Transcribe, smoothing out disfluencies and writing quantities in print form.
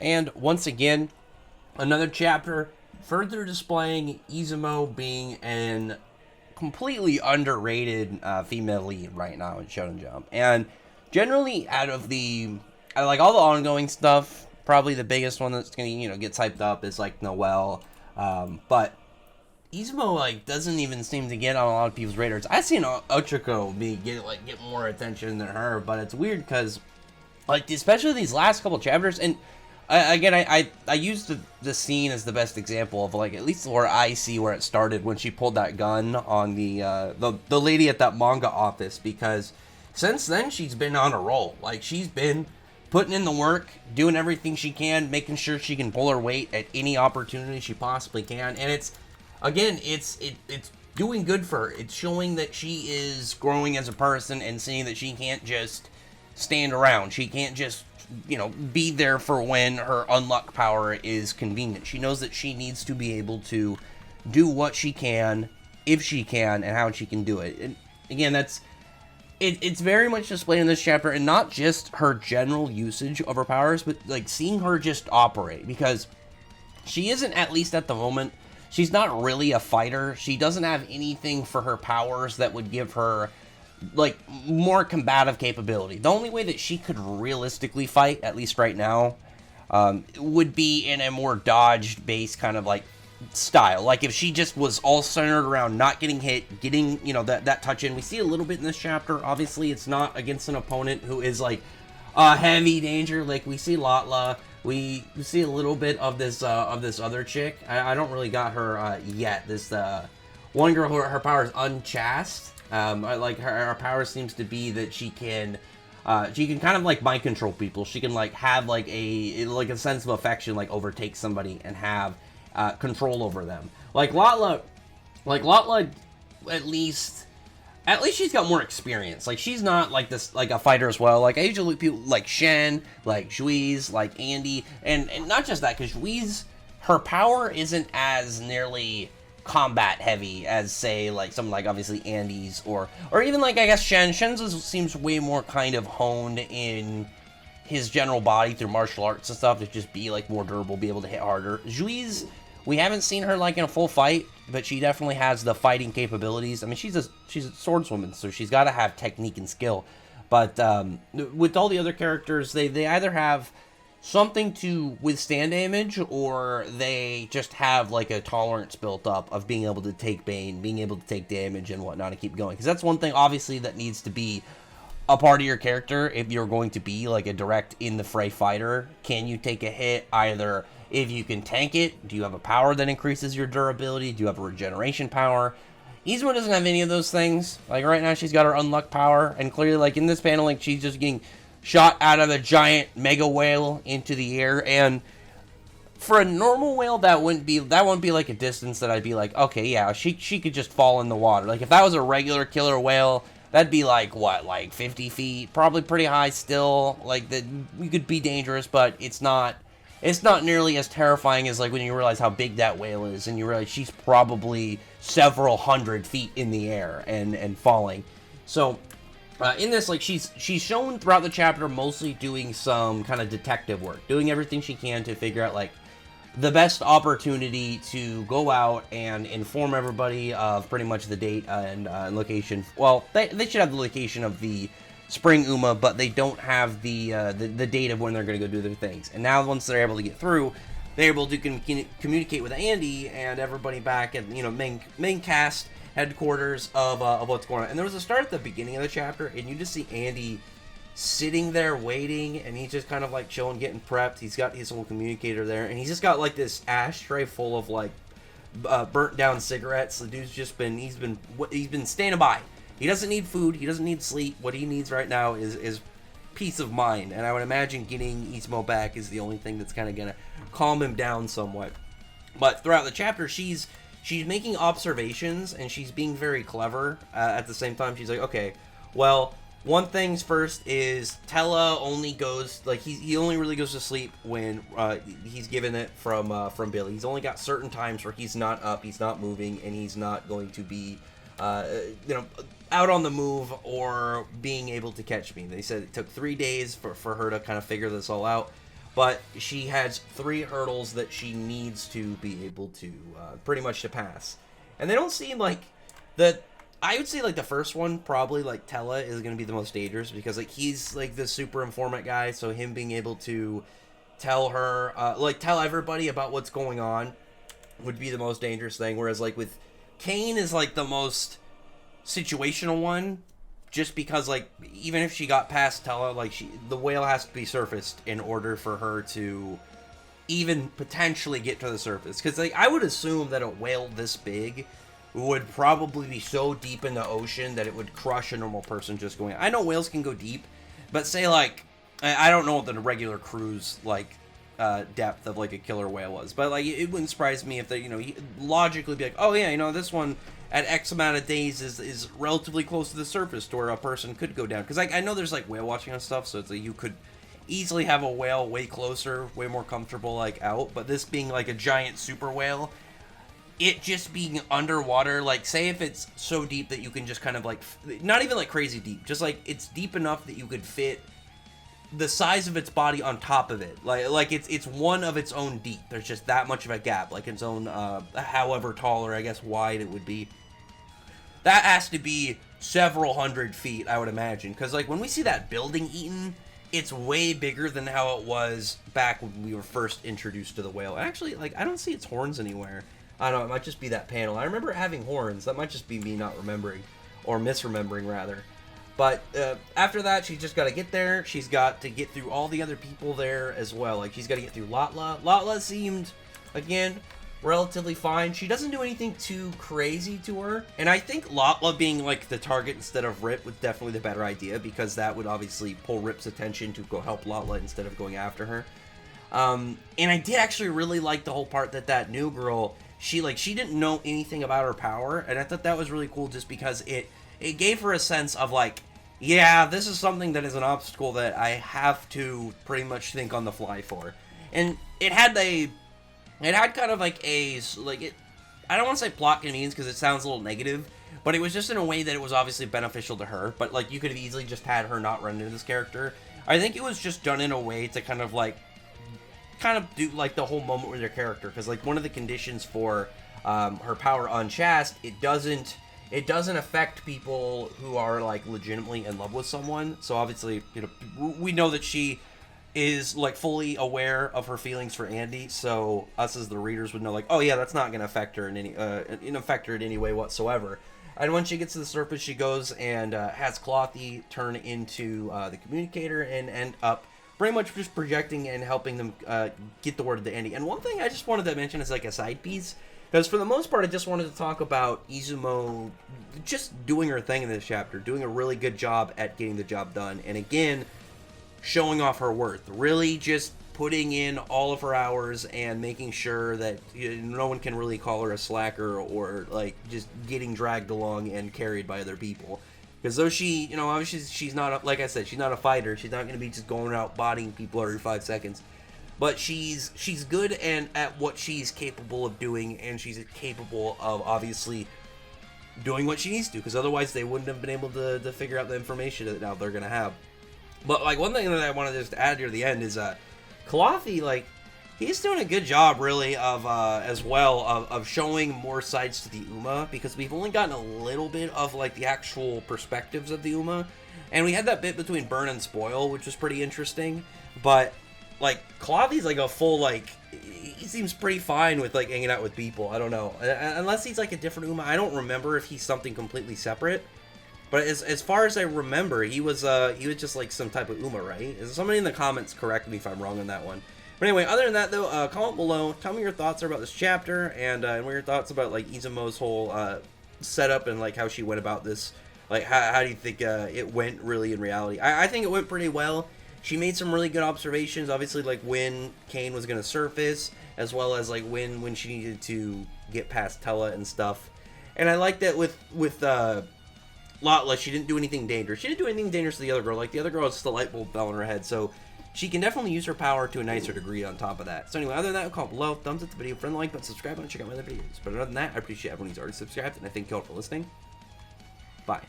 And once again, another chapter further displaying Izumo being an completely underrated female lead right now in Shonen Jump. And generally, out of like all the ongoing stuff, probably the biggest one that's gonna get hyped up is like Noelle. But Izumo like doesn't even seem to get on a lot of people's radars. I've seen Ochako get more attention than her, but it's weird because like especially these last couple chapters. And I used the scene as the best example of like at least where I see where it started when she pulled that gun on the lady at that manga office, because since then she's been on a roll. Like she's been putting in the work, doing everything she can, making sure she can pull her weight at any opportunity she possibly can. And it's doing good for her. It's showing that she is growing as a person and seeing that she can't just stand around. She can't just be there for when her unluck power is convenient. She knows that she needs to be able to do what she can, if she can, and how she can do it. And again, it's very much displayed in this chapter, and not just her general usage of her powers, but like seeing her just operate, because she isn't, at least at the moment, she's not really a fighter. She doesn't have anything for her powers that would give her like more combative capability. The only way that she could realistically fight, at least right now, would be in a more dodged based kind of like style. Like if she just was all centered around not getting hit, getting that touch in. We see a little bit in this chapter. Obviously, it's not against an opponent who is like heavy danger. Like we see Lotla. We see a little bit of this other chick. I don't really got her yet. This one girl who her power is unchaste. Like her power seems to be that she can kind of like mind control people. She can like have like a sense of affection, like overtake somebody and have control over them. Like Lotla, at least she's got more experience. Like she's not like this like a fighter as well. Like I usually look at people like Shen, like Juiz, like Andy, and not just that, because Juiz, her power isn't as nearly combat heavy as say like something like obviously Andy's or even like I guess Shen's seems way more kind of honed in his general body through martial arts and stuff to just be like more durable, be able to hit harder. Juiz, we haven't seen her like in a full fight, but she definitely has the fighting capabilities. I mean, she's a swordswoman, so she's got to have technique and skill. But with all the other characters, they either have something to withstand damage, or they just have like a tolerance built up of being able to take bane, being able to take damage and whatnot and keep going. Because that's one thing obviously that needs to be a part of your character if you're going to be like a direct in the fray fighter. Can you take a hit? Either if you can tank it, do you have a power that increases your durability? Do you have a regeneration power? Izumo doesn't have any of those things. Like right now she's got her unluck power, and clearly like in this panel, like she's just getting shot out of a giant mega whale into the air. And for a normal whale, that wouldn't be like a distance that I'd be like, okay, yeah, she could just fall in the water. Like if that was a regular killer whale, that'd be like what, like 50 feet, probably pretty high still. Like that, we could be dangerous, but it's not nearly as terrifying as like when you realize how big that whale is, and you realize she's probably several hundred feet in the air and falling. So in this, like she's shown throughout the chapter mostly doing some kind of detective work, doing everything she can to figure out like the best opportunity to go out and inform everybody of pretty much the date and location. Well, they should have the location of the Spring Uma, but they don't have the date of when they're going to go do their things. And now once they're able to get through, they're able to communicate with Andy and everybody back at main cast headquarters of what's going on. And there was a start at the beginning of the chapter, and you just see Andy sitting there waiting, and he's just kind of like chilling, getting prepped. He's got his little communicator there, and he's just got like this ashtray full of like burnt down cigarettes. The dude's just he's been standing by. He doesn't need food. He doesn't need sleep. What he needs right now is peace of mind. And I would imagine getting Izumo back is the only thing that's kind of gonna calm him down somewhat. But throughout the chapter, she's making observations, and she's being very clever. At the same time, she's like, okay, well, one thing's first is Tella only goes, like, he only really goes to sleep when he's given it from Billy. He's only got certain times where he's not up, he's not moving, and he's not going to be, out on the move or being able to catch me. They said it took 3 days for her to kind of figure this all out. but she has 3 hurdles that she needs to be able to pretty much to pass. And they don't seem like I would say like the first one, probably like Tella, is going to be the most dangerous because like he's like the super informant guy, so him being able to tell her like tell everybody about what's going on would be the most dangerous thing, whereas like with Kane is like the most situational one, just because like even if she got past Tella, like the whale has to be surfaced in order for her to even potentially get to the surface, because like I would assume that a whale this big would probably be so deep in the ocean that it would crush a normal person just going. I know whales can go deep, but say like I don't know what the regular cruise like depth of like a killer whale was, but like it wouldn't surprise me if they, you know, logically be like, oh yeah, you know, this one at X amount of days is relatively close to the surface to where a person could go down, because like I know there's like whale watching and stuff, so it's like you could easily have a whale way closer, way more comfortable like out, but this being like a giant super whale, it just being underwater, like say if it's so deep that you can just kind of like, not even like crazy deep, just like it's deep enough that you could fit the size of its body on top of it, like it's one of its own deep. There's just that much of a gap, like its own however tall or I guess wide it would be. That has to be several hundred feet, I would imagine, because like when we see that building eaten, it's way bigger than how it was back when we were first introduced to the whale. Actually, like I don't see its horns anywhere. I don't know, it might just be that panel. I remember it having horns. That might just be me not remembering, or misremembering rather. But after that, she's just got to get there. She's got to get through all the other people there as well. Like she's got to get through Latla. Latla seemed, again, relatively fine. She doesn't do anything too crazy to her. And I think Latla being like the target instead of Rip was definitely the better idea, because that would obviously pull Rip's attention to go help Latla instead of going after her. And I did actually really like the whole part that new girl, she didn't know anything about her power, and I thought that was really cool just because it gave her a sense of like, yeah, this is something that is an obstacle that I have to pretty much think on the fly for. And it had kind of like I don't want to say plot convenience because it sounds a little negative, but it was just in a way that it was obviously beneficial to her, but like you could have easily just had her not run into this character. I think it was just done in a way to kind of do like the whole moment with your character, because like one of the conditions for her power unchast, it doesn't affect people who are like legitimately in love with someone. So obviously, you know, we know that she is like fully aware of her feelings for Andy, so us as the readers would know like, oh yeah, that's not going to affect her in any way whatsoever. And when she gets to the surface, she goes and has Clothy turn into the communicator and end up pretty much just projecting and helping them get the word to Andy. And one thing I just wanted to mention is like a side piece, because for the most part I just wanted to talk about Izumo just doing her thing in this chapter, doing a really good job at getting the job done, and again, showing off her worth, really just putting in all of her hours and making sure that no one can really call her a slacker or like just getting dragged along and carried by other people. Because though she, you know, obviously she's not, like I said, she's not a fighter. She's not going to be just going out bodying people every 5 seconds. But she's good and at what she's capable of doing, and she's capable of obviously doing what she needs to, because otherwise they wouldn't have been able to figure out the information that now they're going to have. But like one thing that I wanted to just add here at the end is Clothy, like, he's doing a good job really of as well of showing more sides to the Uma, because we've only gotten a little bit of like the actual perspectives of the Uma, and we had that bit between Burn and Spoil, which was pretty interesting. But like Clothy's like a full, like, he seems pretty fine with like hanging out with people. I don't know, unless he's like a different Uma. I don't remember if he's something completely separate. But as far as I remember, he was just like some type of Uma, right? Is somebody in the comments correct me if I'm wrong on that one? But anyway, other than that though, comment below, tell me your thoughts about this chapter, and what your thoughts about like Izumo's whole setup and like how she went about this. Like how do you think it went really in reality? I think it went pretty well. She made some really good observations, obviously, like when Kane was going to surface, as well as like when she needed to get past Tella and stuff. And I like that with Latla, she didn't do anything dangerous. She didn't do anything dangerous to the other girl. Like, the other girl has just a light bulb fell on her head, so she can definitely use her power to a nicer degree on top of that. So anyway, other than that, comment below, thumbs up the video, friend, like button, subscribe, and check out my other videos. But other than that, I appreciate everyone who's already subscribed, and I thank you all for listening. Bye.